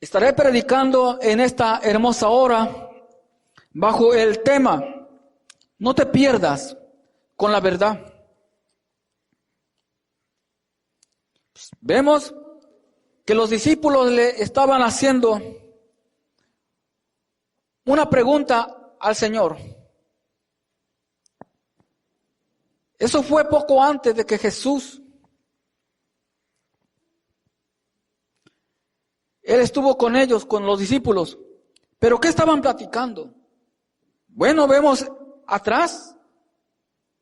Estaré predicando en esta hermosa hora bajo el tema: no te pierdas con la verdad. Vemos que los discípulos le estaban haciendo una pregunta al Señor. Eso fue poco antes de que Jesús, Él estuvo con ellos, con los discípulos. ¿Pero qué estaban platicando? Bueno, vemos atrás,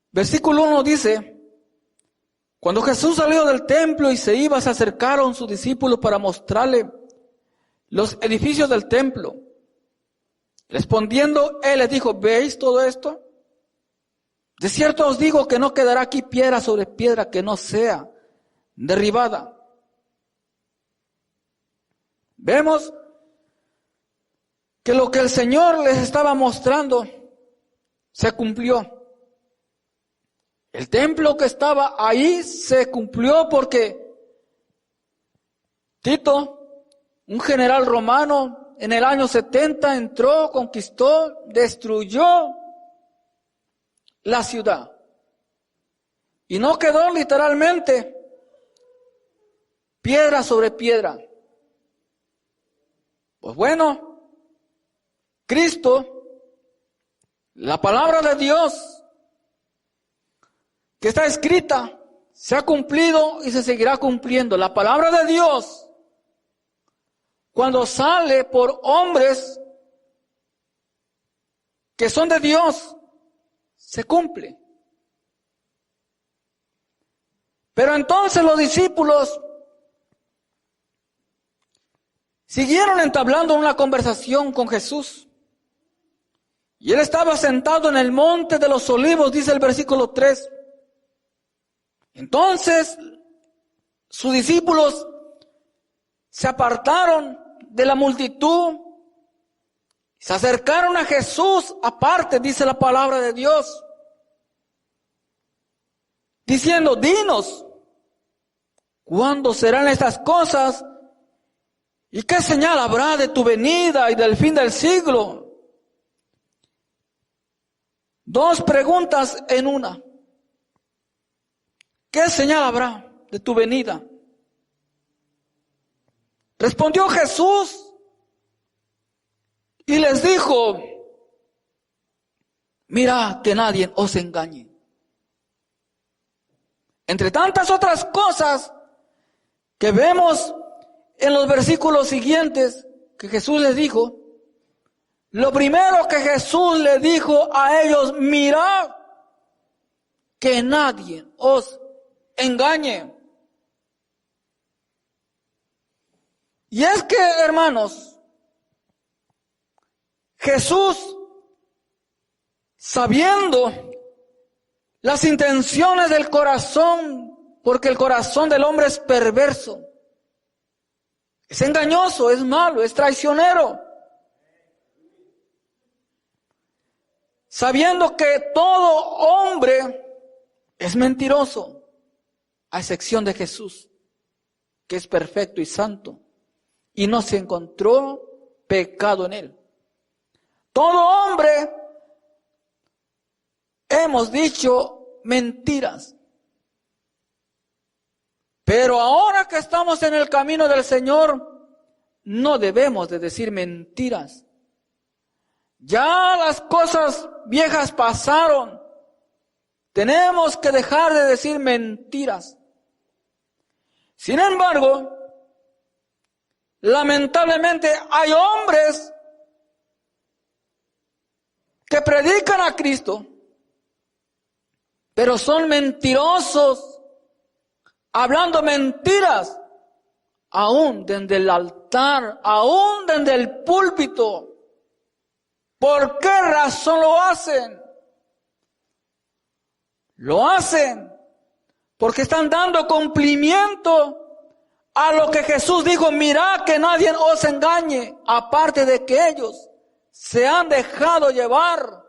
versículo 1 dice: cuando Jesús salió del templo y se iba, se acercaron sus discípulos para mostrarle los edificios del templo. Respondiendo, Él les dijo: ¿veis todo esto? De cierto os digo que no quedará aquí piedra sobre piedra que no sea derribada. Vemos que lo que el Señor les estaba mostrando se cumplió. El templo que estaba ahí se cumplió porque Tito, un general romano, en el año 70 entró, conquistó, destruyó la ciudad. Y no quedó literalmente piedra sobre piedra. Pues bueno, Cristo, la palabra de Dios que está escrita, se ha cumplido y se seguirá cumpliendo. La palabra de Dios, cuando sale por hombres que son de Dios, se cumple. Pero entonces los discípulos siguieron entablando una conversación con Jesús. Y Él estaba sentado en el monte de los olivos, dice el versículo 3. Entonces sus discípulos se apartaron de la multitud, se acercaron a Jesús aparte, dice la palabra de Dios, diciendo: dinos, ¿cuándo serán estas cosas? ¿Y qué señal habrá de tu venida y del fin del siglo? Dos preguntas en una. ¿Qué señal habrá de tu venida? Respondió Jesús y les dijo: mirad que nadie os engañe. Entre tantas otras cosas que vemos en los versículos siguientes que Jesús les dijo, lo primero que Jesús les dijo a ellos: mirad que nadie os engañe. Y es que, hermanos, Jesús, sabiendo las intenciones del corazón, porque el corazón del hombre es perverso, es engañoso, es malo, es traicionero, sabiendo que todo hombre es mentiroso, a excepción de Jesús, que es perfecto y santo, y no se encontró pecado en Él. Todo hombre hemos dicho mentiras. Pero ahora que estamos en el camino del Señor, no debemos de decir mentiras. Ya las cosas viejas pasaron. Tenemos que dejar de decir mentiras. Sin embargo, lamentablemente hay hombres que predican a Cristo, pero son mentirosos, hablando mentiras, aún desde el altar, aún desde el púlpito. ¿Por qué razón lo hacen? Lo hacen porque están dando cumplimiento a lo que Jesús dijo: mirad que nadie os engañe, aparte de que ellos se han dejado llevar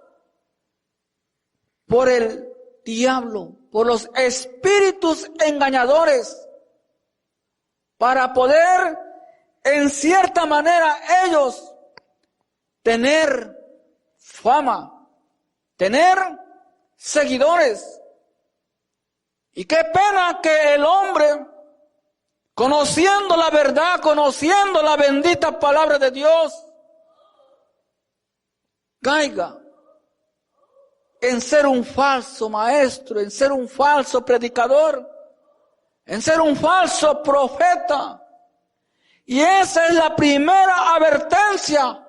por el diablo, por los espíritus engañadores, para poder en cierta manera ellos tener fama, tener seguidores. Y qué pena que el hombre, conociendo la verdad, conociendo la bendita palabra de Dios, caiga en ser un falso maestro, en ser un falso predicador, en ser un falso profeta. Y esa es la primera advertencia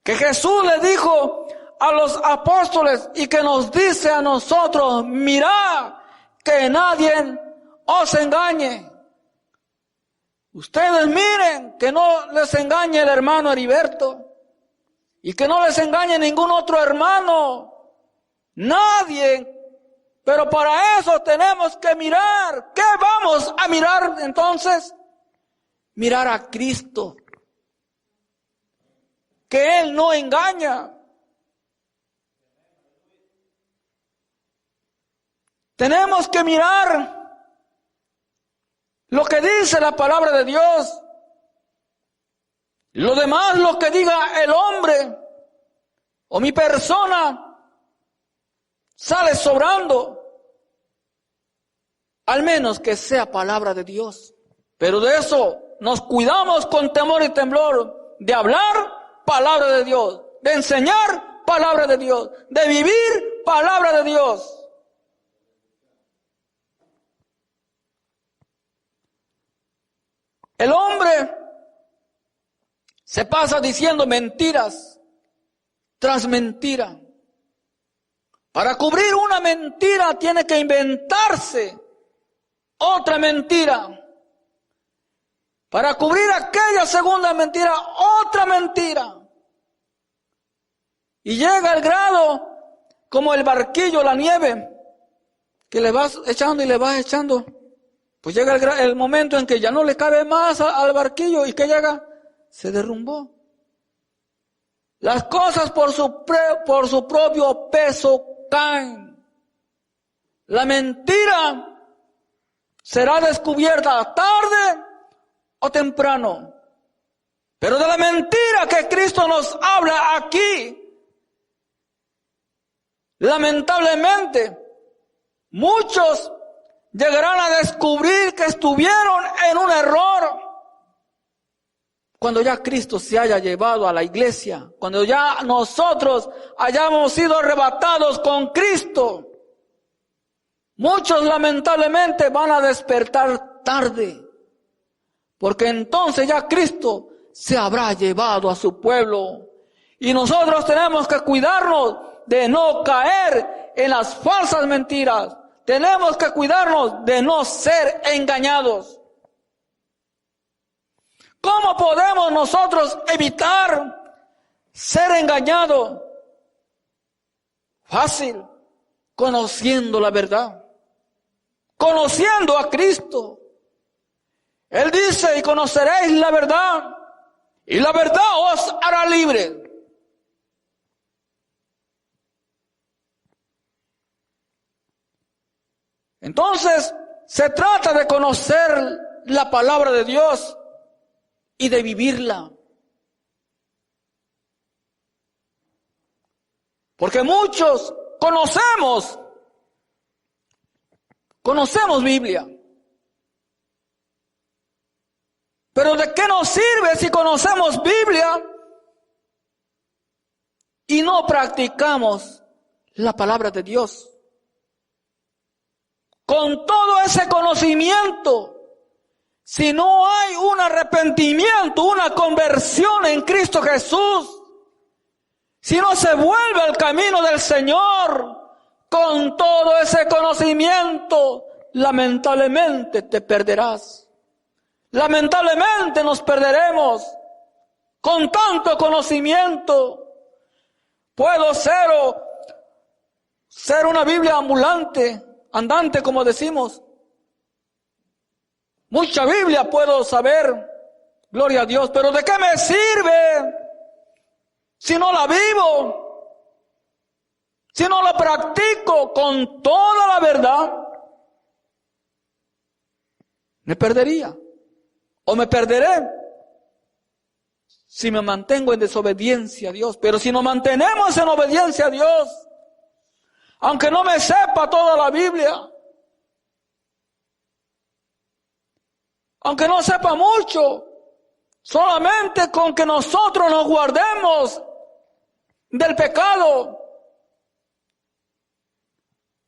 que Jesús le dijo a los apóstoles y que nos dice a nosotros: mirad que nadie os engañe. Ustedes miren que no les engañe el hermano Heriberto y que no les engañe ningún otro hermano. Nadie. Pero para eso tenemos que mirar. ¿Qué vamos a mirar entonces? Mirar a Cristo, que Él no engaña. Tenemos que mirar lo que dice la palabra de Dios. Lo demás, lo que diga el hombre o mi persona, sale sobrando, al menos que sea palabra de Dios. Pero de eso nos cuidamos con temor y temblor, de hablar palabra de Dios, de enseñar palabra de Dios, de vivir palabra de Dios. El hombre se pasa diciendo mentiras tras mentira. Para cubrir una mentira tiene que inventarse otra mentira. Para cubrir aquella segunda mentira, otra mentira. Y llega el grado como el barquillo, la nieve, que le vas echando y le vas echando. Pues llega el momento en que ya no le cabe más al barquillo y que llega, se derrumbó. Las cosas por su propio peso caen. La mentira será descubierta tarde o temprano. Pero de la mentira que Cristo nos habla aquí, lamentablemente, muchos llegarán a descubrir que estuvieron en un error cuando ya Cristo se haya llevado a la iglesia, cuando ya nosotros hayamos sido arrebatados con Cristo. Muchos lamentablemente van a despertar tarde, porque entonces ya Cristo se habrá llevado a su pueblo. Y nosotros tenemos que cuidarnos de no caer en las falsas mentiras. Tenemos que cuidarnos de no ser engañados. ¿Cómo podemos nosotros evitar ser engañados? Fácil, conociendo la verdad, conociendo a Cristo. Él dice: y conoceréis la verdad, y la verdad os hará libre. Entonces, se trata de conocer la palabra de Dios y de vivirla. Porque muchos conocemos Biblia. Pero ¿de qué nos sirve si conocemos Biblia y no practicamos la palabra de Dios? Con todo ese conocimiento, si no hay un arrepentimiento, una conversión en Cristo Jesús, si no se vuelve al camino del Señor, con todo ese conocimiento, lamentablemente te perderás. Lamentablemente nos perderemos con tanto conocimiento. Puedo ser una Biblia ambulante, andante, como decimos. Mucha Biblia puedo saber, gloria a Dios, pero ¿de qué me sirve si no la vivo? Si no la practico con toda la verdad. Me perdería, o me perderé. si me mantengo en desobediencia a Dios. Pero si nos mantenemos en obediencia a Dios, aunque no me sepa toda la Biblia, aunque no sepa mucho, solamente con que nosotros nos guardemos del pecado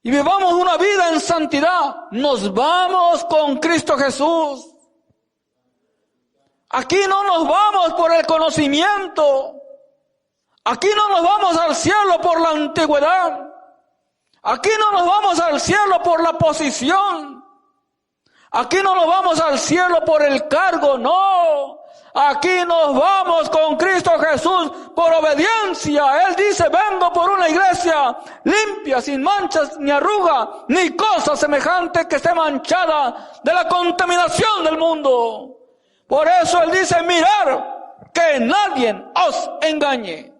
y vivamos una vida en santidad, nos vamos con Cristo Jesús. Aquí no nos vamos por el conocimiento. Aquí no nos vamos al cielo por la antigüedad. Aquí no nos vamos al cielo por la posición. Aquí no nos vamos al cielo por el cargo, no. Aquí nos vamos con Cristo Jesús por obediencia. Él dice, vengo por una iglesia limpia, sin manchas ni arruga, ni cosa semejante que esté manchada de la contaminación del mundo. Por eso Él dice, mirar que nadie os engañe.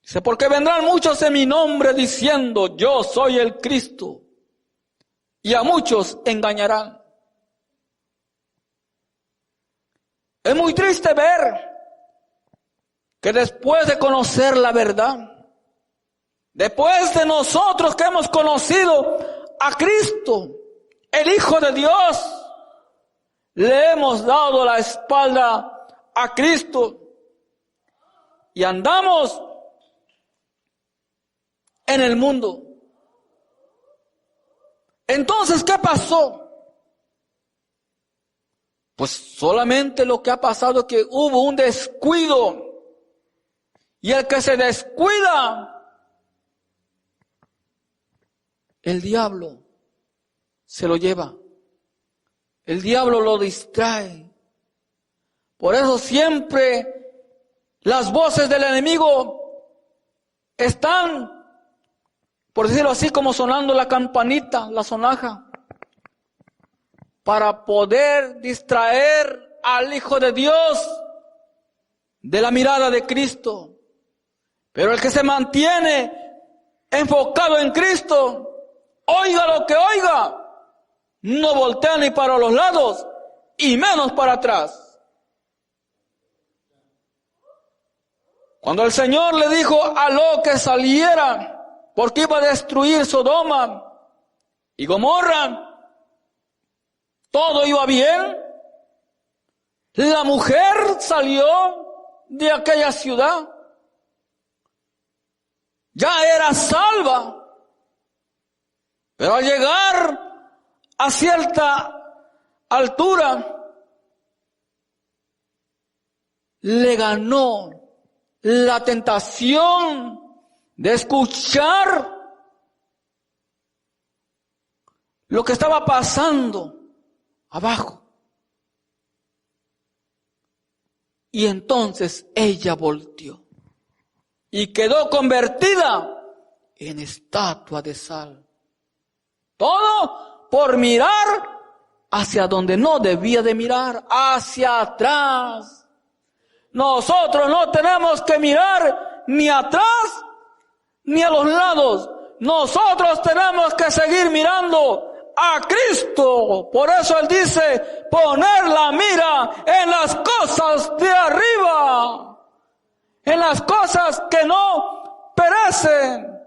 Dice, porque vendrán muchos en mi nombre diciendo, yo soy el Cristo, y a muchos engañarán. Es muy triste ver que después de conocer la verdad, después de nosotros que hemos conocido a Cristo, el Hijo de Dios, le hemos dado la espalda a Cristo y andamos en el mundo. Entonces, ¿qué pasó? Pues solamente lo que ha pasado es que hubo un descuido. Y el que se descuida, el diablo se lo lleva. El diablo lo distrae. Por eso siempre las voces del enemigo están, por decirlo así, como sonando la campanita, la sonaja, para poder distraer al Hijo de Dios de la mirada de Cristo. Pero el que se mantiene enfocado en Cristo, oiga lo que oiga, no voltea ni para los lados y menos para atrás. Cuando el Señor le dijo a Lot que saliera porque iba a destruir Sodoma y Gomorra, todo iba bien. La mujer salió de aquella ciudad. Ya era salva. Pero al llegar a cierta altura, le ganó la tentación de escuchar lo que estaba pasando abajo. Y entonces ella volteó y quedó convertida en estatua de sal. Todo por mirar hacia donde no debía de mirar, hacia atrás. Nosotros no tenemos que mirar ni atrás ni a los lados. Nosotros tenemos que seguir mirando a Cristo. Por eso Él dice, poner la mira en las cosas de arriba, en las cosas que no perecen.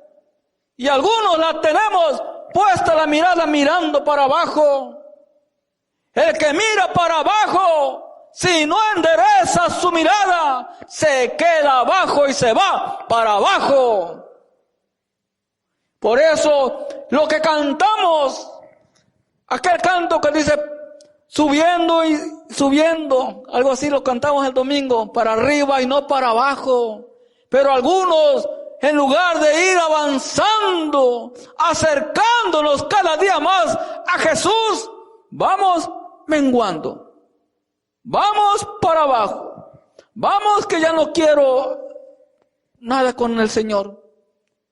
Y algunos la tenemos puesta la mirada mirando para abajo. El que mira para abajo, si no endereza su mirada, se queda abajo y se va para abajo. Por eso lo que cantamos, aquel canto que dice subiendo y subiendo, algo así lo cantamos el domingo, para arriba y no para abajo. Pero algunos, en lugar de ir avanzando, acercándonos cada día más a Jesús, vamos menguando. Vamos para abajo. Vamos que ya no quiero nada con el Señor.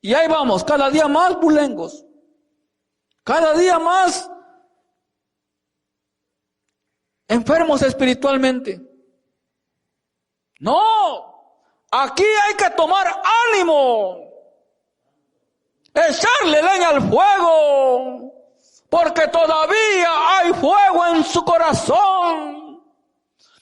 Y ahí vamos, cada día más bulengos. Cada día más enfermos espiritualmente. No, aquí hay que tomar ánimo, echarle leña al fuego, porque todavía hay fuego en su corazón.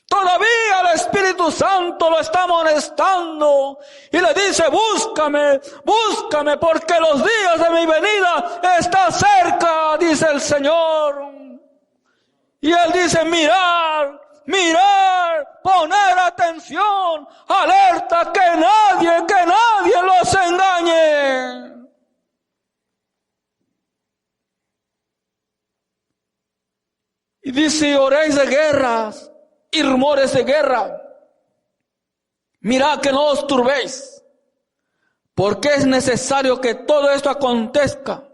Todavía el Espíritu Santo lo está amonestando y le dice, búscame, búscame, porque los días de mi venida están cerca, dice el Señor. Y Él dice, mirar, mirar, poner atención, alerta, que nadie los engañe. Y dice, oréis de guerras y rumores de guerra. Mirad que no os turbéis, porque es necesario que todo esto acontezca,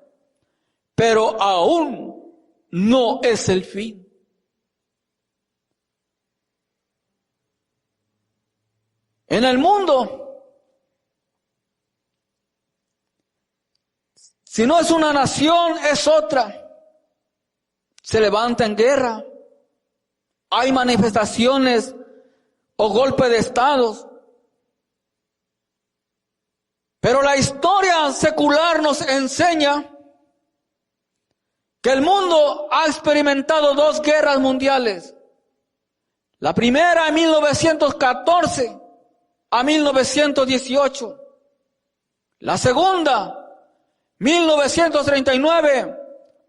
pero aún no es el fin. En el mundo, si no es una nación, es otra. Se levanta en guerra. Hay manifestaciones o golpes de estados. Pero la historia secular nos enseña que el mundo ha experimentado 2 guerras mundiales. La primera en 1914 a 1918. La segunda, 1939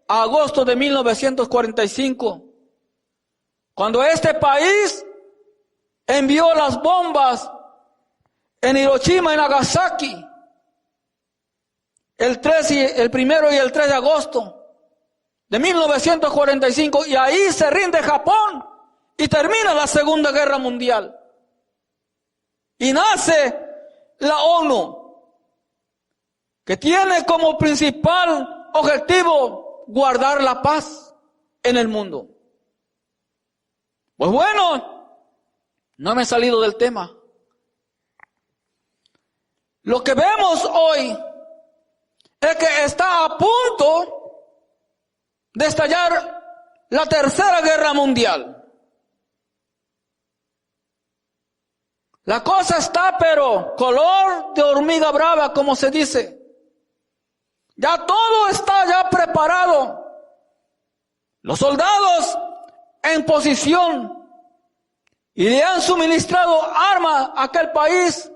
a agosto de 1945. Cuando este país envió las bombas en Hiroshima y Nagasaki, el 1 y el 3 de agosto de 1945, y ahí se rinde Japón y termina la Segunda Guerra Mundial. Y nace la ONU, que tiene como principal objetivo guardar la paz en el mundo. Pues bueno, no me he salido del tema. Lo que vemos hoy es que está a punto de estallar la Tercera Guerra Mundial. La cosa está, pero color de hormiga brava, como se dice. Ya todo está ya preparado. Los soldados en posición y le han suministrado armas a aquel país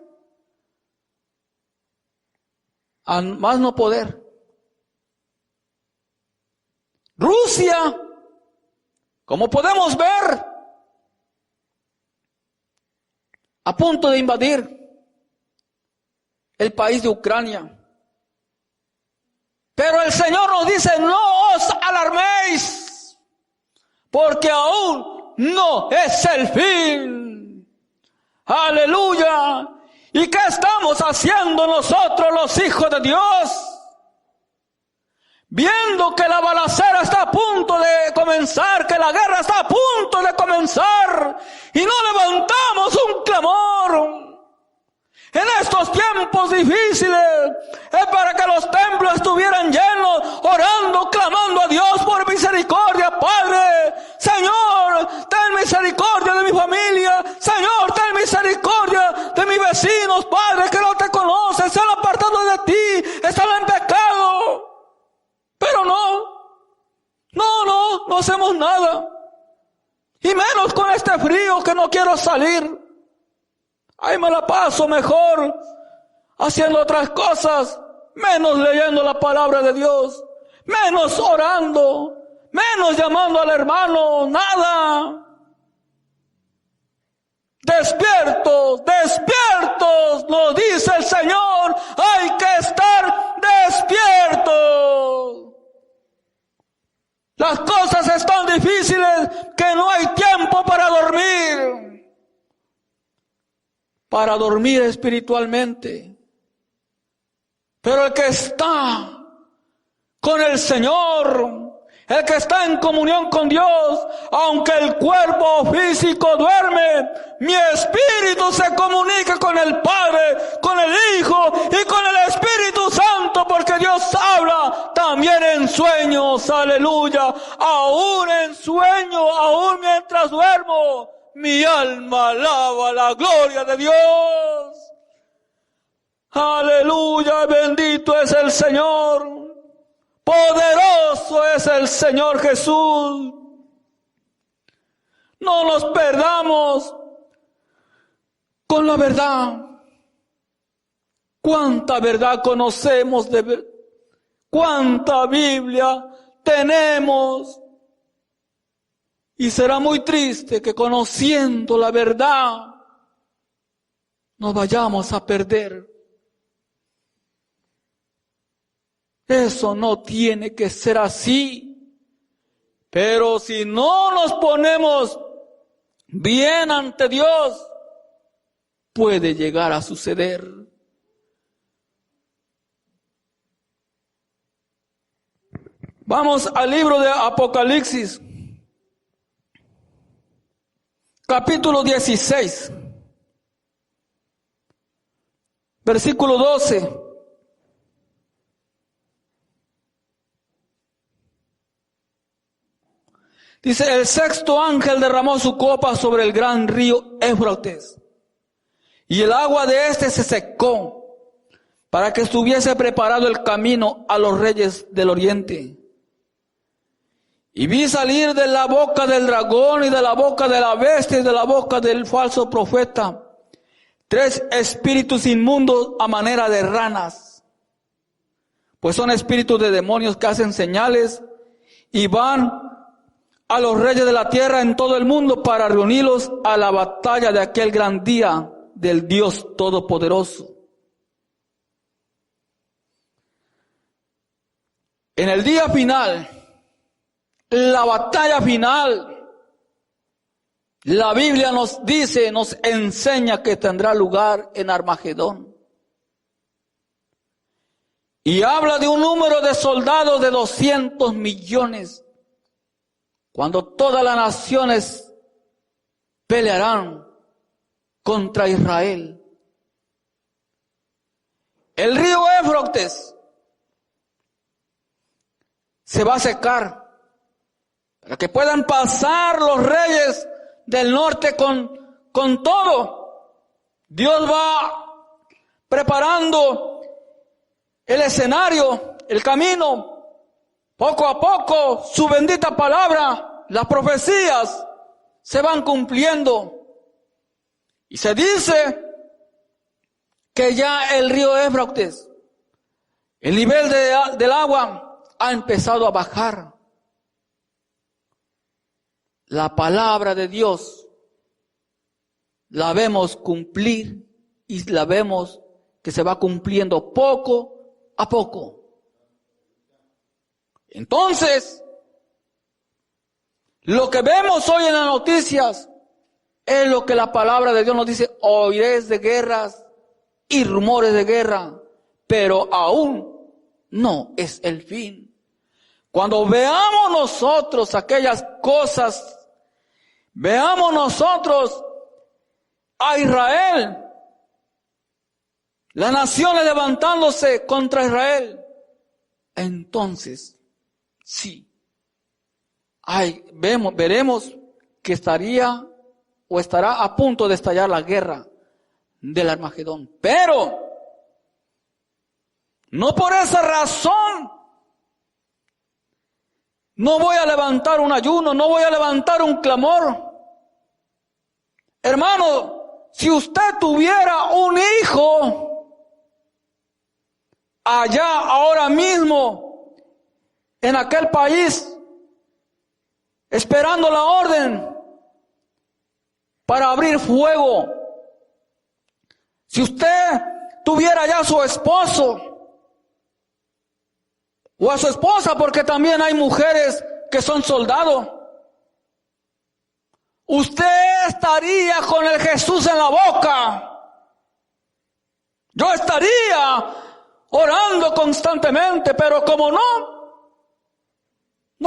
a más no poder. Rusia, como podemos ver, a punto de invadir el país de Ucrania. Pero el Señor nos dice, no os alarméis, porque aún no es el fin. Aleluya. ¿Y qué estamos haciendo nosotros los hijos de Dios? Viendo que la balacera está a punto de comenzar, que la guerra está a punto de comenzar, y no levantamos un clamor. En estos tiempos difíciles es para que los templos estuvieran llenos, orando, clamando a Dios por misericordia. Padre, Señor, ten misericordia de mi familia. Señor, ten misericordia de mis vecinos, Padre, que no te conocen, se han apartado de ti, están en pecado. Pero no hacemos nada. Y menos con este frío que no quiero salir. Ahí me la paso mejor haciendo otras cosas, menos leyendo la palabra de Dios, menos orando, menos llamando al hermano, nada. Despiertos, despiertos, nos dice el Señor, hay que estar despiertos. Las cosas están difíciles que no hay tiempo para dormir espiritualmente. Pero el que está con el Señor, el que está en comunión con Dios, aunque el cuerpo físico duerme, mi espíritu se comunica con el Padre, con el Hijo y con el Espíritu Santo, porque Dios habla también en sueños, aleluya. Aún en sueño, aún mientras duermo, mi alma alaba la gloria de Dios. Aleluya, bendito es el Señor. Poderoso es el Señor Jesús. No nos perdamos con la verdad. ¿Cuánta verdad conocemos? ¿Cuánta Biblia tenemos? Y será muy triste que conociendo la verdad nos vayamos a perder. Eso no tiene que ser así. Pero si no nos ponemos bien ante Dios, puede llegar a suceder. Vamos al libro de Apocalipsis, capítulo 16, versículo 12. Dice, el sexto ángel derramó su copa sobre el gran río Éufrates, y el agua de éste se secó, para que estuviese preparado el camino a los reyes del oriente. Y vi salir de la boca del dragón y de la boca de la bestia y de la boca del falso profeta 3 espíritus inmundos a manera de ranas, pues son espíritus de demonios que hacen señales y van a los reyes de la tierra en todo el mundo para reunirlos a la batalla de aquel gran día del Dios Todopoderoso. En el día final, la batalla final, la Biblia nos dice, nos enseña que tendrá lugar en Armagedón. Y habla de un número de soldados de 200 millones. Cuando todas las naciones pelearán contra Israel. El río Éufrates se va a secar para que puedan pasar los reyes del norte con todo. Dios va preparando el escenario, el camino. Poco a poco, su bendita palabra, las profecías se van cumpliendo. Y se dice que ya el río Éufrates, el nivel del agua ha empezado a bajar. La palabra de Dios la vemos cumplir y la vemos que se va cumpliendo poco a poco. Entonces, lo que vemos hoy en las noticias es lo que la palabra de Dios nos dice: oiréis de guerras y rumores de guerra, pero aún no es el fin. Cuando veamos nosotros aquellas cosas, veamos nosotros a Israel, las naciones levantándose contra Israel, entonces sí, veremos que estaría o estará a punto de estallar la guerra del Armagedón. Pero no por esa razón no voy a levantar un ayuno, no voy a levantar un clamor. Hermano, si usted tuviera un hijo allá ahora mismo en aquel país, esperando la orden para abrir fuego, si usted tuviera ya a su esposo o a su esposa, porque también hay mujeres que son soldados, usted estaría con el Jesús en la boca. Yo estaría orando constantemente, pero como no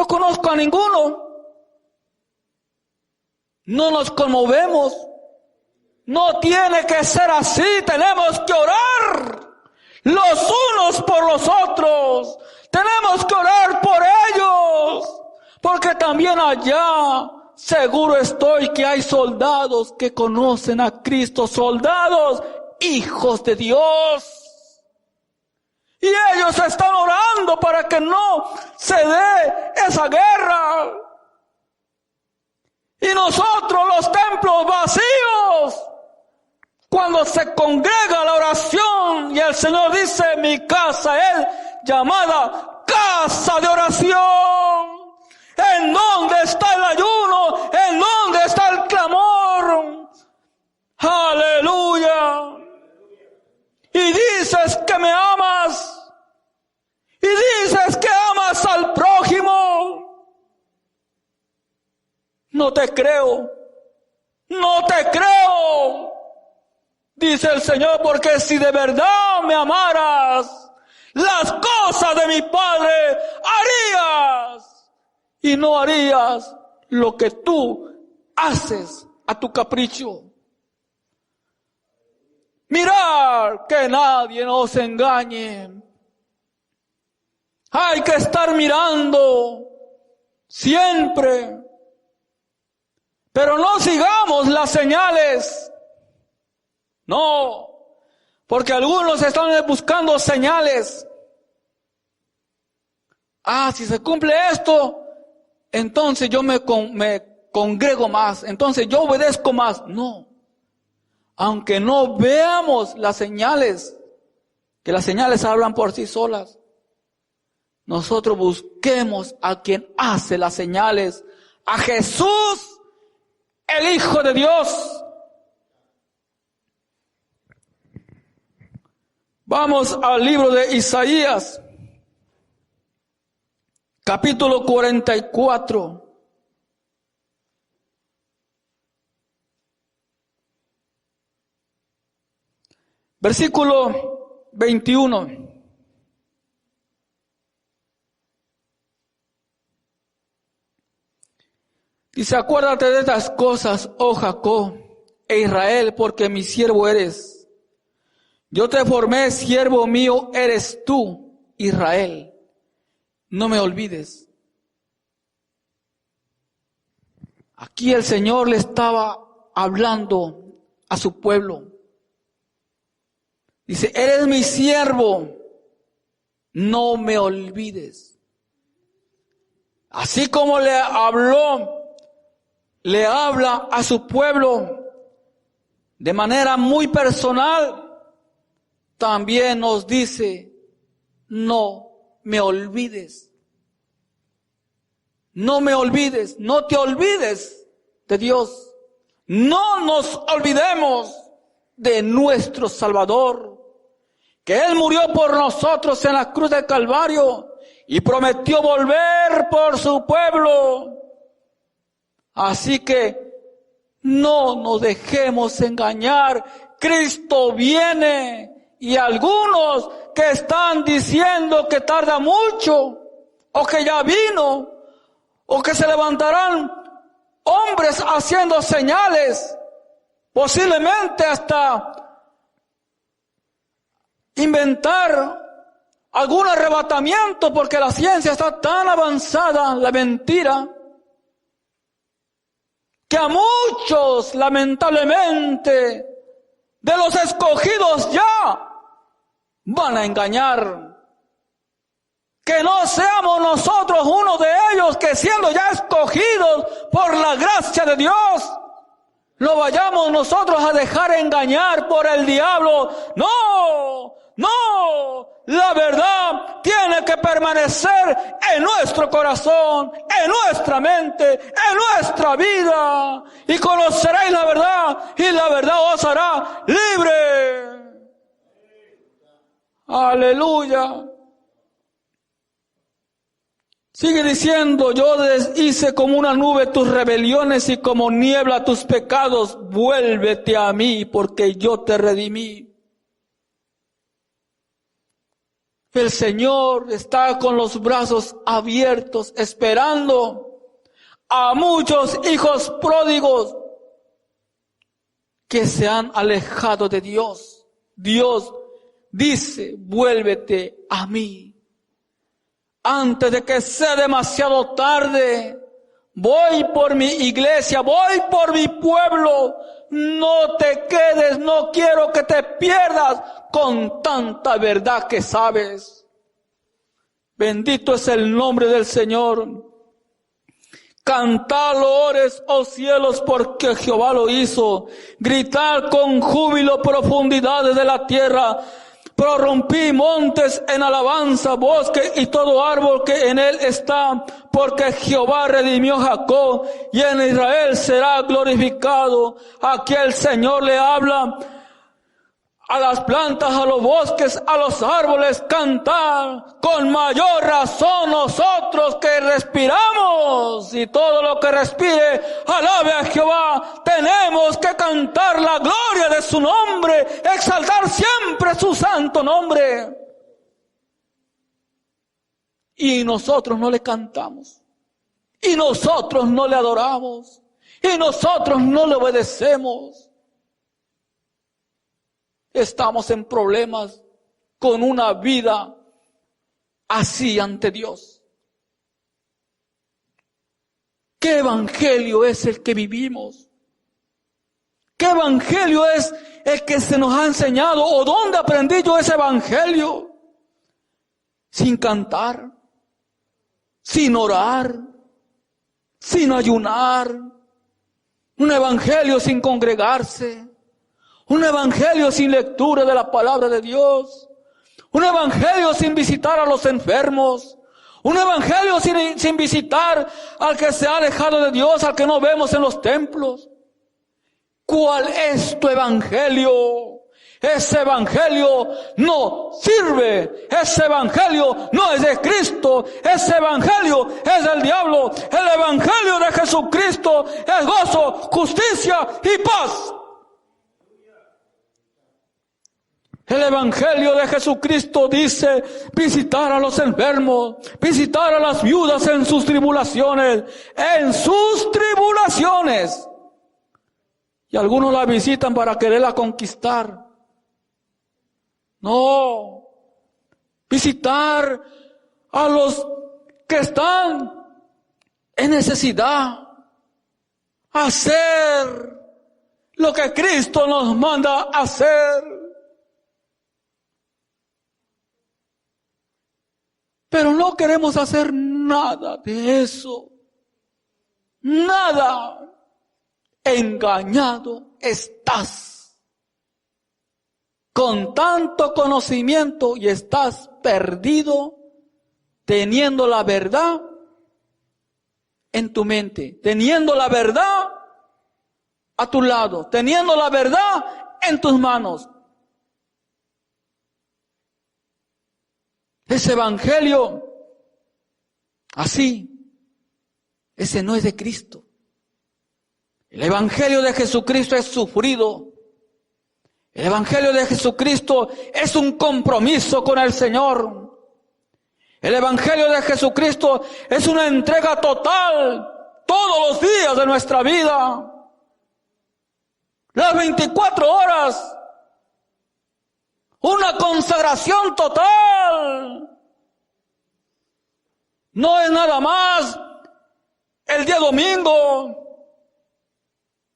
conozco a ninguno, no nos conmovemos. No tiene que ser así, tenemos que orar los unos por los otros. Tenemos que orar por ellos, porque también allá seguro estoy que hay soldados que conocen a Cristo, soldados, hijos de Dios. Y ellos están orando para que no se dé esa guerra. Y nosotros, los templos vacíos, cuando se congrega la oración y el Señor dice, mi casa es llamada casa de oración. ¿En dónde está el ayuno? ¿En dónde está el clamor? Aleluya. Y dices que me amas. Y dices que amas al prójimo. No te creo. No te creo. Dice el Señor, porque si de verdad me amaras, las cosas de mi Padre harías. Y no harías lo que tú haces a tu capricho. Mirad que nadie nos engañe. Hay que estar mirando siempre. Pero no sigamos las señales. No, porque algunos están buscando señales. Si se cumple esto, entonces yo me congrego más, entonces yo obedezco más. No, aunque no veamos las señales, que las señales hablan por sí solas, nosotros busquemos a quien hace las señales, a Jesús, el Hijo de Dios. Vamos al libro de Isaías, capítulo 44. Versículo 21. Dice, acuérdate de estas cosas, oh Jacob e Israel, porque mi siervo eres. Yo te formé, siervo mío eres tú, Israel. No me olvides. Aquí el Señor le estaba hablando a su pueblo. Dice, eres mi siervo, no me olvides. Así como le habló, le habla a su pueblo de manera muy personal. También nos dice, no me olvides. No me olvides, no te olvides de Dios. No nos olvidemos de nuestro Salvador, que Él murió por nosotros en la cruz del Calvario y prometió volver por su pueblo. Así que no nos dejemos engañar. Cristo viene. Y algunos que están diciendo que tarda mucho, o que ya vino, o que se levantarán hombres haciendo señales, posiblemente hasta inventar algún arrebatamiento, porque la ciencia está tan avanzada, la mentira, que a muchos, lamentablemente, de los escogidos ya van a engañar. Que no seamos nosotros uno de ellos que siendo ya escogidos por la gracia de Dios, no vayamos nosotros a dejar engañar por el diablo. No, no, la verdad tiene que permanecer en nuestro corazón, en nuestra mente, en nuestra vida. Y conoceréis la verdad y la verdad os hará libre. Aleluya. Sigue diciendo, yo deshice como una nube tus rebeliones y como niebla tus pecados. Vuélvete a mí porque yo te redimí. El Señor está con los brazos abiertos esperando a muchos hijos pródigos que se han alejado de Dios. Dios dice, vuélvete a mí. Antes de que sea demasiado tarde, voy por mi iglesia, voy por mi pueblo. No te quedes, no quiero que te pierdas. con tanta verdad que sabes. Bendito es el nombre del Señor. Cantad loores, oh cielos, porque Jehová lo hizo. Gritad con júbilo profundidades de la tierra. Prorrumpí montes en alabanza, bosque y todo árbol que en él está, porque Jehová redimió a Jacob y en Israel será glorificado. Aquí el Señor le habla a las plantas, a los bosques, a los árboles, cantar. Con mayor razón nosotros que respiramos y todo lo que respire, alabe a Jehová. Tenemos que cantar la gloria de su nombre, exaltar siempre su santo nombre. Y nosotros no le cantamos, y nosotros no le adoramos, y nosotros no le obedecemos. Estamos en problemas con una vida así ante Dios. ¿Qué evangelio es el que vivimos? ¿Qué evangelio es el que se nos ha enseñado? ¿O dónde aprendí yo ese evangelio? Sin cantar, sin orar, sin ayunar, un evangelio sin congregarse. Un evangelio sin lectura de la palabra de Dios. Un evangelio sin visitar a los enfermos. Un evangelio sin visitar al que se ha alejado de Dios, al que no vemos en los templos. ¿Cuál es tu evangelio? Ese evangelio no sirve. Ese evangelio no es de Cristo. Ese evangelio es del diablo. El evangelio de Jesucristo es gozo, justicia y paz. El evangelio de Jesucristo dice visitar a los enfermos, visitar a las viudas en sus tribulaciones, Y algunos la visitan para quererla conquistar. No, visitar a los que están en necesidad, hacer lo que Cristo nos manda hacer. Pero no queremos hacer nada de eso. Nada. Engañado estás. Con tanto conocimiento y estás perdido, teniendo la verdad en tu mente, teniendo la verdad a tu lado, teniendo la verdad en tus manos. Ese evangelio, así, ese no es de Cristo. El evangelio de Jesucristo es sufrido. El evangelio de Jesucristo es un compromiso con el Señor. El evangelio de Jesucristo es una entrega total todos los días de nuestra vida. Las 24 horas. Una consagración total. No es nada más el día domingo.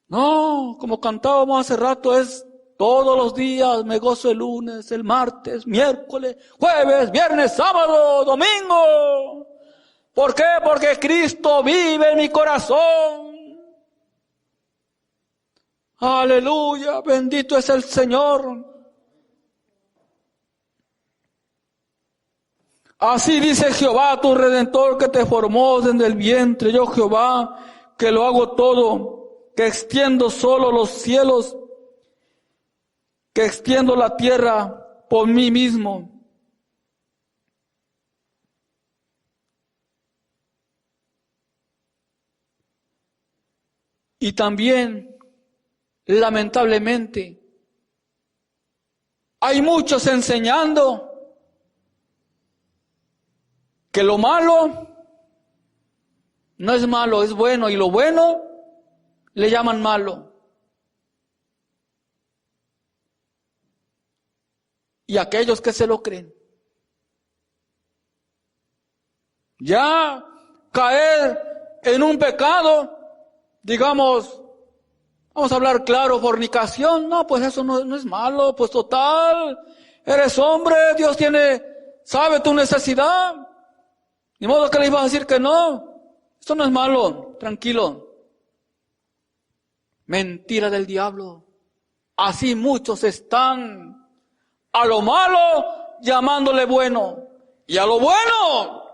No, como cantábamos hace rato, es todos los días. Me gozo el lunes, el martes, miércoles, jueves, viernes, sábado, domingo. ¿Por qué? Porque Cristo vive en mi corazón. Aleluya, bendito es el Señor. Así dice Jehová, tu Redentor, que te formó desde el vientre. Yo Jehová, que lo hago todo, que extiendo solo los cielos, que extiendo la tierra por mí mismo. Y también, lamentablemente, hay muchos enseñando que lo malo no es malo, es bueno, y lo bueno le llaman malo. Y aquellos que se lo creen, ya caer en un pecado, digamos, vamos a hablar claro, fornicación, no, pues eso no es malo, pues total, Eres hombre, Dios sabe tu necesidad. Ni modo que le ibas a decir que no. Esto no es malo, tranquilo. Mentira del diablo. Así muchos están a lo malo llamándole bueno. Y a lo bueno,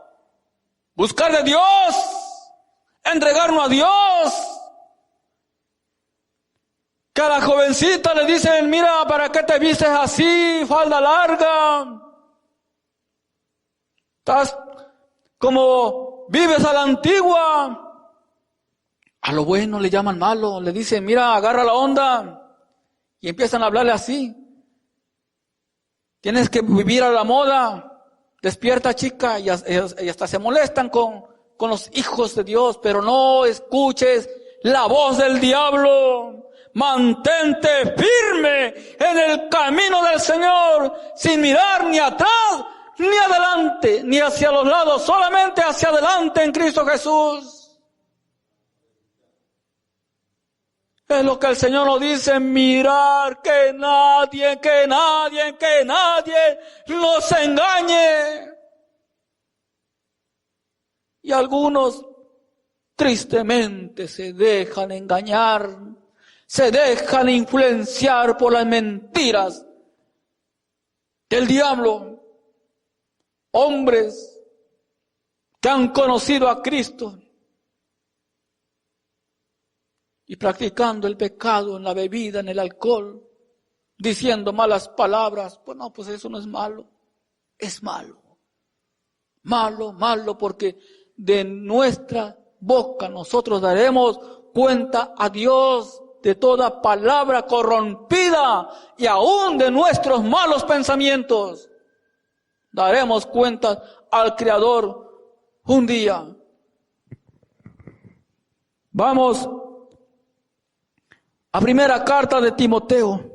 buscar de Dios, entregarnos a Dios. Que a la jovencita le dicen, mira, ¿para qué te vistes así, falda larga? Estás como vives a la antigua. A lo bueno le llaman malo, le dicen, mira, agarra la onda. Y empiezan a hablarle así. Tienes que vivir a la moda. Despierta, chica, y hasta se molestan con los hijos de Dios, pero no escuches la voz del diablo. Mantente firme en el camino del Señor, sin mirar ni atrás, ni adelante, ni hacia los lados, solamente hacia adelante en Cristo Jesús. Es lo que el Señor nos dice, mirar que nadie nos engañe. Y algunos tristemente se dejan engañar, se dejan influenciar por las mentiras del diablo. Hombres que han conocido a Cristo y practicando el pecado en la bebida, en el alcohol, diciendo malas palabras. Pues no, pues eso no es malo. Es malo. Malo, porque de nuestra boca nosotros daremos cuenta a Dios de toda palabra corrompida y aún de nuestros malos pensamientos. Daremos cuenta al Creador un día. Vamos a primera carta de Timoteo,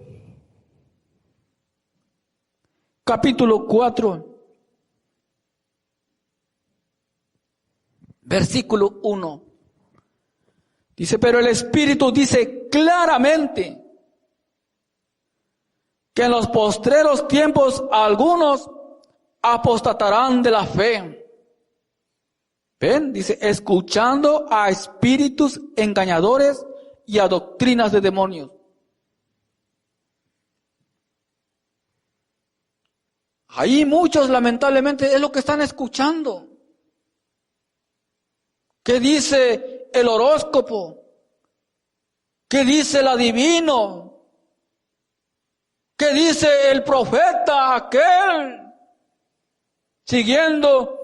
capítulo 4, versículo 1. Dice, pero el Espíritu dice claramente que en los postreros tiempos algunos apostatarán de la fe. ¿Ven? Dice, escuchando a espíritus engañadores y a doctrinas de demonios. Ahí muchos lamentablemente es lo que están escuchando. ¿Qué dice el horóscopo? ¿Qué dice el adivino? ¿Qué dice el profeta aquel? Siguiendo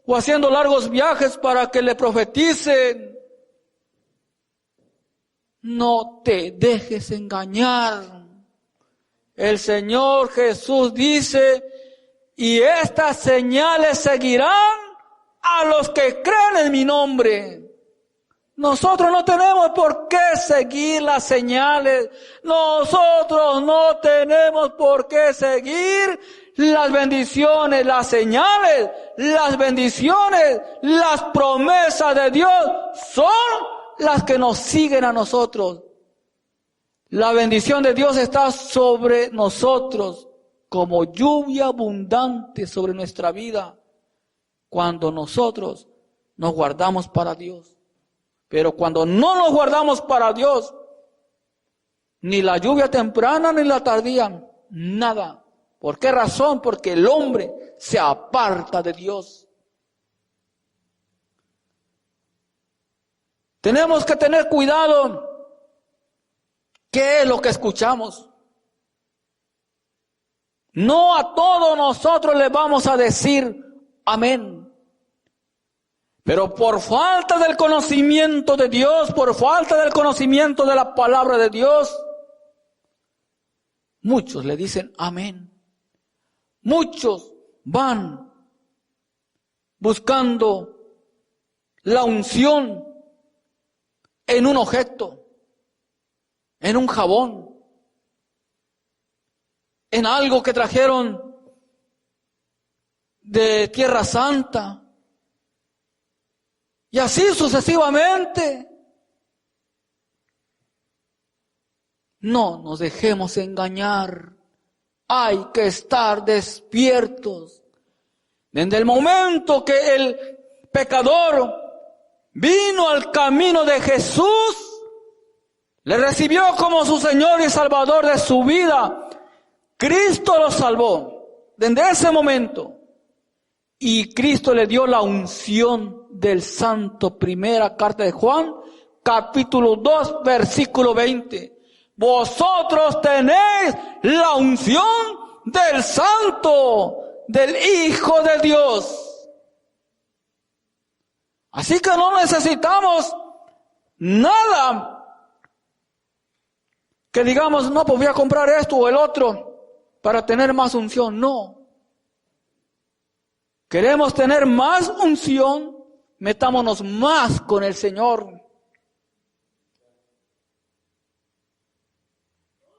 o haciendo largos viajes para que le profeticen. No te dejes engañar. El Señor Jesús dice, y estas señales seguirán a los que creen en mi nombre. Nosotros no tenemos por qué seguir las señales. Nosotros no tenemos por qué seguir las bendiciones, las señales, las bendiciones, las promesas de Dios son las que nos siguen a nosotros. La bendición de Dios está sobre nosotros como lluvia abundante sobre nuestra vida cuando nosotros nos guardamos para Dios. Pero cuando no nos guardamos para Dios, ni la lluvia temprana ni la tardía, nada. ¿Por qué razón? Porque el hombre se aparta de Dios. Tenemos que tener cuidado. ¿Qué es lo que escuchamos? No a todos nosotros les vamos a decir amén. Pero por falta del conocimiento de Dios, por falta del conocimiento de la palabra de Dios, muchos le dicen amén. Muchos van buscando la unción en un objeto, en un jabón, en algo que trajeron de Tierra Santa. Y así sucesivamente. No nos dejemos engañar. Hay que estar despiertos. Desde el momento que el pecador vino al camino de Jesús, le recibió como su Señor y Salvador de su vida, Cristo lo salvó desde ese momento. Y Cristo le dio la unción del Santo. Primera carta de Juan, capítulo 2, versículo 20. Vosotros tenéis la unción del Santo, del Hijo de Dios. Así que no necesitamos nada que digamos, no, pues voy a comprar esto o el otro para tener más unción. No. Queremos tener más unción, metámonos más con el Señor.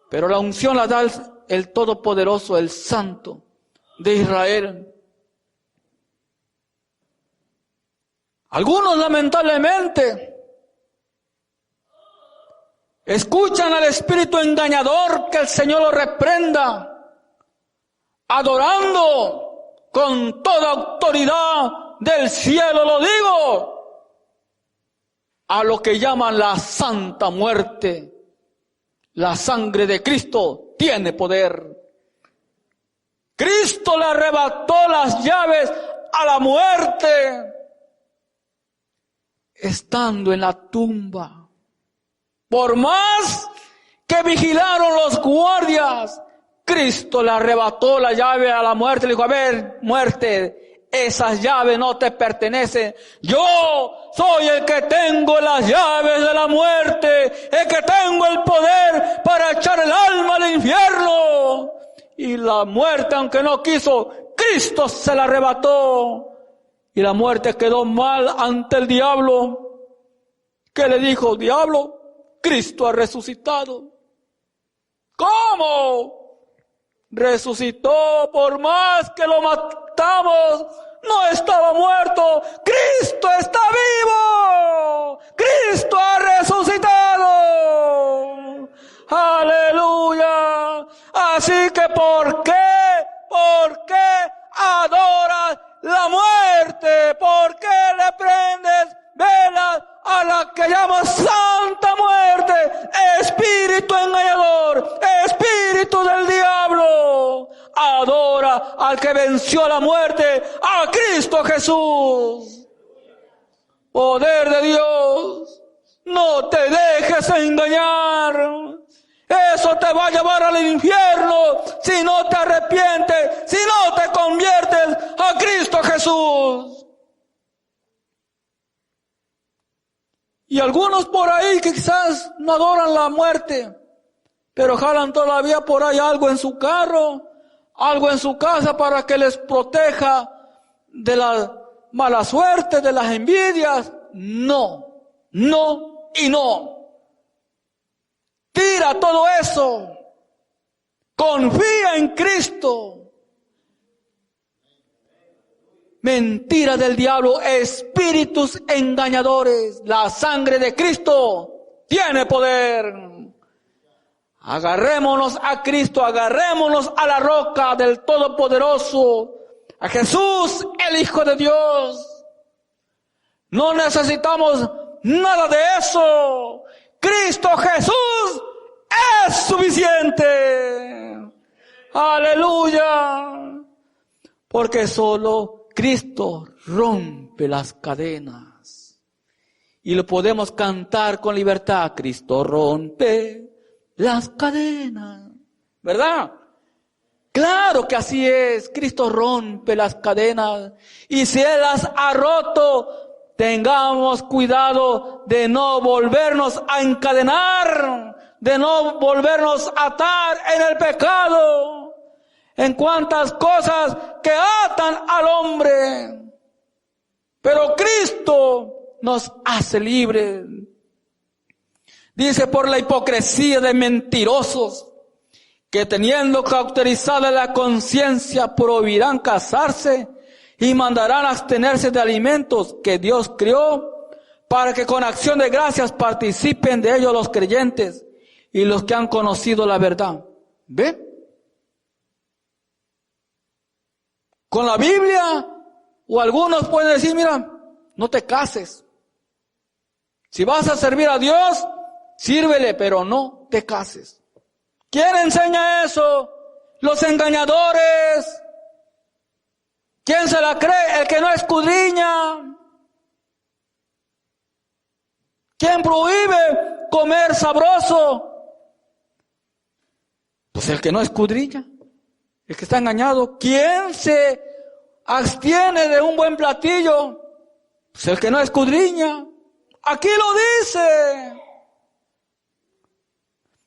Pero la unción la da el Todopoderoso, el Santo de Israel. Algunos lamentablemente escuchan al espíritu engañador, que el Señor lo reprenda, adorando con toda autoridad del cielo, lo digo, a lo que llaman la santa muerte. La sangre de Cristo tiene poder. Cristo le arrebató las llaves a la muerte, estando en la tumba. Por más que vigilaron los guardias, Cristo le arrebató la llave a la muerte. Le dijo, a ver, muerte, esas llaves no te pertenecen. Yo soy el que tengo las llaves de la muerte, el que tengo el poder para echar el alma al infierno. Y la muerte, aunque no quiso, Cristo se la arrebató. Y la muerte quedó mal ante el diablo, que le dijo, diablo, Cristo ha resucitado. ¿Cómo? Resucitó, por más que lo matamos, no estaba muerto. Cristo está vivo. Cristo ha resucitado. Aleluya. Así que ¿por qué adoras la muerte? ¿Por qué le prendes velas a la que llamas Santa Muerte? Espíritu engañador, espíritu del diablo. Adora al que venció la muerte, a Cristo Jesús. Poder de Dios, no te dejes engañar. Eso te va a llevar al infierno si no te arrepientes, si no te conviertes a Cristo Jesús. Y algunos por ahí que quizás no adoran la muerte, pero jalan todavía por ahí algo en su carro, algo en su casa para que les proteja de la mala suerte, de las envidias. No, no y no. Tira todo eso. Confía en Cristo. Mentira del diablo, espíritus engañadores. La sangre de Cristo tiene poder. Agarrémonos a Cristo, agarrémonos a la roca del Todopoderoso, a Jesús, el Hijo de Dios. No necesitamos nada de eso. Cristo Jesús es suficiente. Aleluya. Porque solo Cristo rompe las cadenas. Y lo podemos cantar con libertad. Cristo rompe las cadenas. ¿Verdad? Claro que así es. Cristo rompe las cadenas. Y si Él las ha roto, tengamos cuidado de no volvernos a encadenar, de no volvernos a atar en el pecado. En cuantas cosas que atan al hombre. Pero Cristo nos hace libres. Dice, por la hipocresía de mentirosos, que teniendo cauterizada la conciencia prohibirán casarse y mandarán abstenerse de alimentos que Dios crió, para que con acción de gracias participen de ellos los creyentes y los que han conocido la verdad. ¿Ve? con la Biblia, o algunos pueden decir, mira, no te cases. Si vas a servir a Dios, sírvele, pero no te cases. ¿Quién enseña eso? Los engañadores. ¿Quién se la cree? El que no escudriña. ¿Quién prohíbe comer sabroso? Pues el que no escudriña, el que está engañado. ¿Quién se abstiene de un buen platillo? Pues el que no escudriña. Aquí lo dice.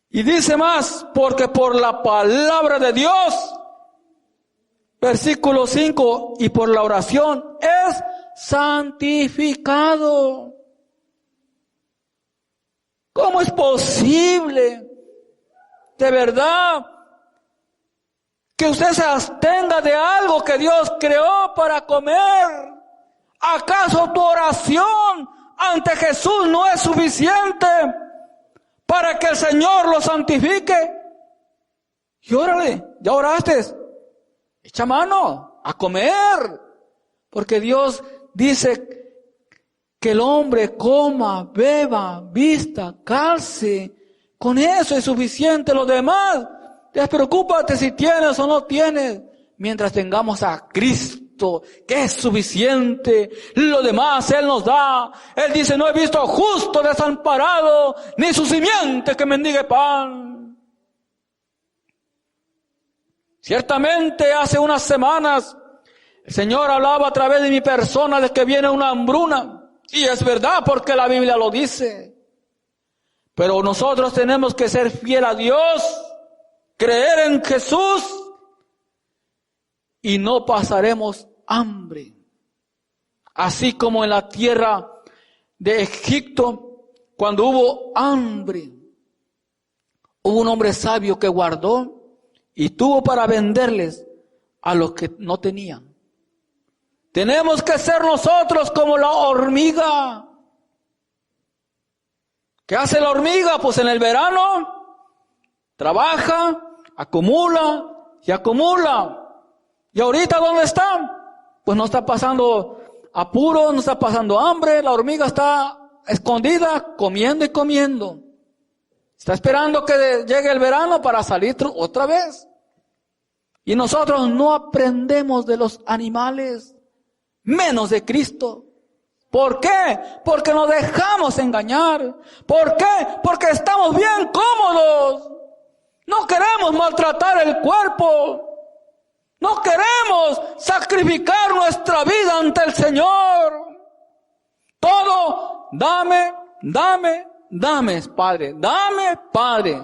Y dice más, porque por la palabra de Dios, versículo 5, y por la oración es santificado. ¿Cómo es posible, de verdad, que usted se abstenga de algo que Dios creó para comer? ¿Acaso tu oración ante Jesús no es suficiente para que el Señor lo santifique? Y órale, ya oraste, echa mano a comer, porque Dios dice que el hombre coma, beba, vista, calce. Con eso es suficiente. Lo demás, despreocúpate si tienes o no tienes, mientras tengamos a Cristo, que es suficiente. Lo demás Él nos da. Él dice, no he visto justo desamparado, ni su simiente que mendigue pan. Ciertamente hace unas semanas el Señor hablaba a través de mi persona de que viene una hambruna. Y es verdad, porque la Biblia lo dice. Pero nosotros tenemos que ser fiel a Dios, creer en Jesús, y no pasaremos hambre. Así como en la tierra de Egipto, cuando hubo hambre, hubo un hombre sabio que guardó y tuvo para venderles a los que no tenían. Tenemos que ser nosotros como la hormiga. ¿Qué hace la hormiga? Pues en el verano trabaja, acumula y acumula. ¿Y ahorita dónde está? Pues no está pasando apuro, no está pasando hambre. La hormiga está escondida, comiendo y comiendo. Está esperando que llegue el verano para salir otra vez. Y nosotros no aprendemos de los animales, menos de Cristo. ¿Por qué? Porque nos dejamos engañar. ¿Por qué? Porque estamos bien cómodos. No queremos maltratar el cuerpo. No queremos sacrificar nuestra vida ante el Señor. Todo, dame, Padre. Dame, Padre.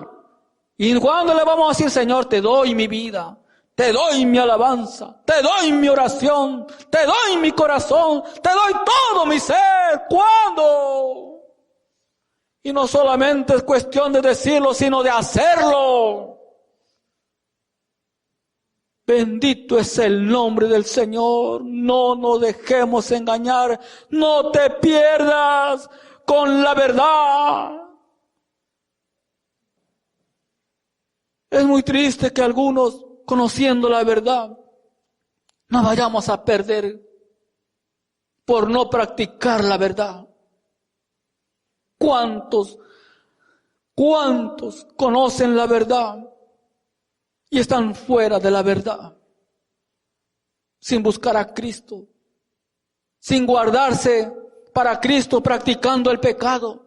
¿Y cuándo le vamos a decir, Señor, te doy mi vida? Te doy mi alabanza, te doy mi oración, te doy mi corazón, te doy todo mi ser. ¿Cuándo? Y no solamente es cuestión de decirlo, sino de hacerlo. Bendito es el nombre del Señor. No nos dejemos engañar. No te pierdas con la verdad. Es muy triste que algunos, conociendo la verdad, nos vayamos a perder por no practicar la verdad. ¿Cuántos conocen la verdad y están fuera de la verdad? Sin buscar a Cristo, sin guardarse para Cristo, practicando el pecado.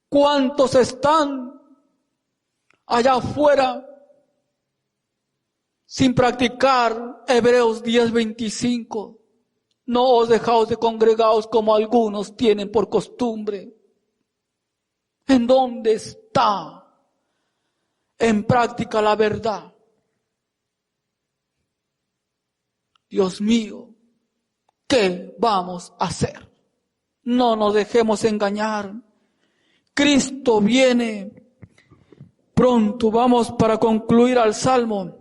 ¿Cuántos están allá afuera sin practicar Hebreos 10:25? No os dejaos de congregaos como algunos tienen por costumbre. ¿En dónde está en práctica la verdad? Dios mío, ¿qué vamos a hacer? No nos dejemos engañar. Cristo viene pronto. Vamos para concluir al Salmo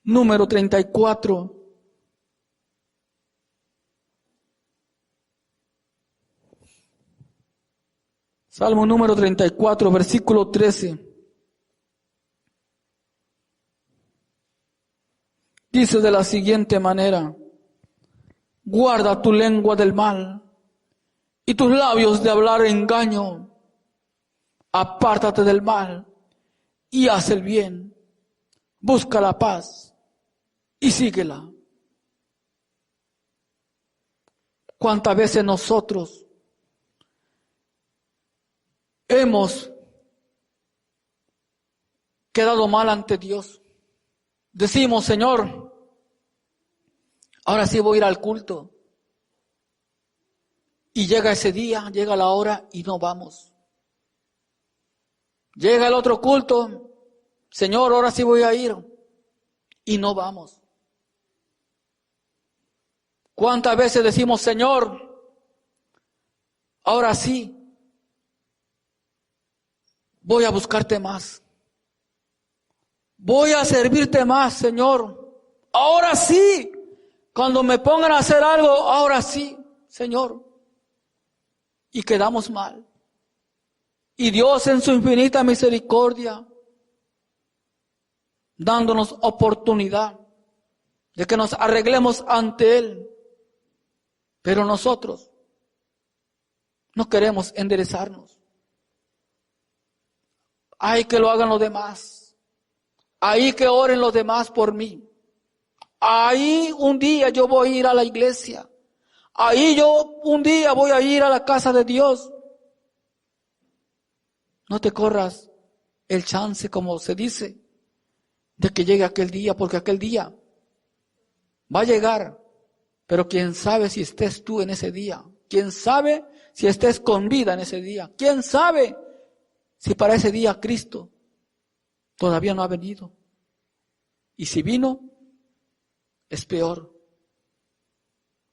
número 34. Salmo número 34, versículo 13. dice de la siguiente manera: guarda tu lengua del mal y tus labios de hablar engaño. Apártate del mal y haz el bien. Busca la paz y síguela. ¿Cuántas veces nosotros hemos quedado mal ante Dios? Decimos: Señor, ahora sí voy a ir al culto. Y llega ese día, llega la hora y no vamos. Llega el otro culto: Señor, ahora sí voy a ir. Y no vamos. ¿Cuántas veces decimos: Señor, ahora sí voy a buscarte más? Voy a servirte más, Señor. Ahora sí, cuando me pongan a hacer algo, ahora sí, Señor. Y quedamos mal. Y Dios, en su infinita misericordia, dándonos oportunidad de que nos arreglemos ante Él. Pero nosotros no queremos enderezarnos. Ay, que lo hagan los demás. Ay, que oren los demás por mí. Ahí un día yo voy a ir a la iglesia. Ahí yo un día voy a ir a la casa de Dios. No te corras el chance, como se dice, de que llegue aquel día, porque aquel día va a llegar. Pero quién sabe si estés tú en ese día. Quién sabe si estés con vida en ese día. Quién sabe si para ese día Cristo todavía no ha venido. Y si vino, es peor.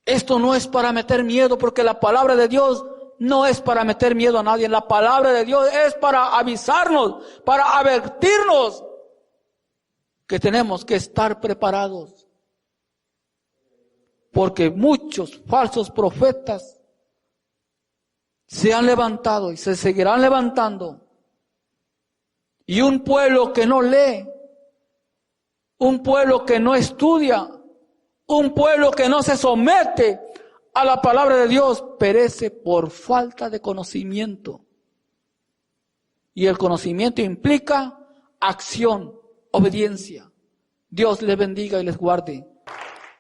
Esto no es para meter miedo, porque la palabra de Dios no es para meter miedo a nadie. La palabra de Dios es para avisarnos, para advertirnos que tenemos que estar preparados. Porque muchos falsos profetas se han levantado y se seguirán levantando. Y un pueblo que no lee, un pueblo que no estudia, un pueblo que no se somete a la palabra de Dios, perece por falta de conocimiento. Y el conocimiento implica acción, obediencia. Dios les bendiga y les guarde.